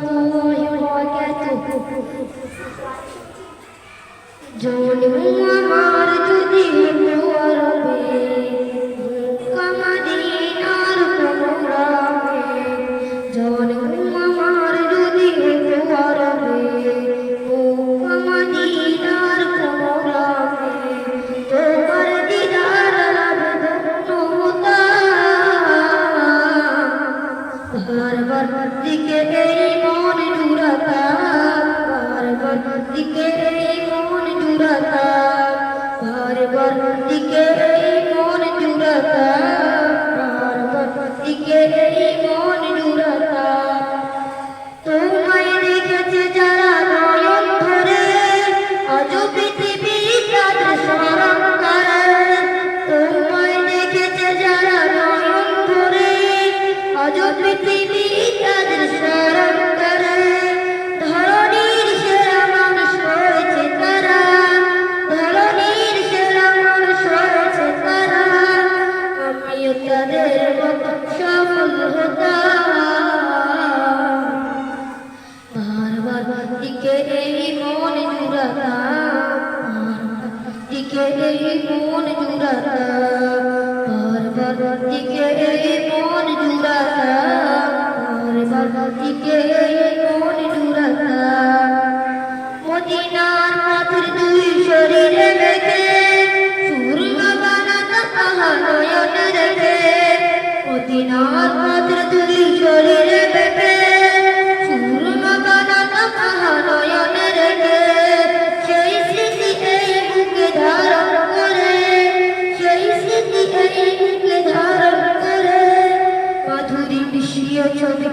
রহমাতুল্লাহি ওয়া বারাকাতুহু। জানেম আমার যদি করবে কামাদিনার প্রোগ্রামে, জানেম আমার যদি করবে কামাদিনার প্রোগ্রামে, তোমার দিদার লাভ ধন্যতা বারবার দিকে এই মন জুড়াতা, বারবার দিকে এই মন জুড়াতা, বারবার দিকে এই মন জুড়াতা, বারবার দিকে এই মন জুড়াতা। তোমায় দেখেছে যারা নয়ন ধরে, আজ পৃথিবী তাদের স্মরণ করে। তোমায় দেখেছে যারা নয়ন ধরে, আজ পৃথিবী তাদের স্মরণ করে। ধরণীর সেরা মানুষ হয়েছে তারা, ধরণীর সেরা মানুষ হয়েছে তারা। আমিও তাদের মতো সফল হতাম, বারবার দিকে এই মন জুড়াতা, দিকে এই মন জুড়াতা, বারবার দিকে এই মন জুড়াতা, বারবার দিকে এই মন জুড়াতা। মদিনার পাথর দুই শরীরে রেখে সুরমা বানাতা তাহা নয়নে রেখে, মদিনার পাথর দুই শরীরে রেখে সুরমা বানাতা তাহা নয়নে রেখে। সেই স্মৃতি এই বুকে ধারণ করে, সেই স্মৃতি এই বুকে ধারণ করে। মাধুরী মিশিয়ে ছবি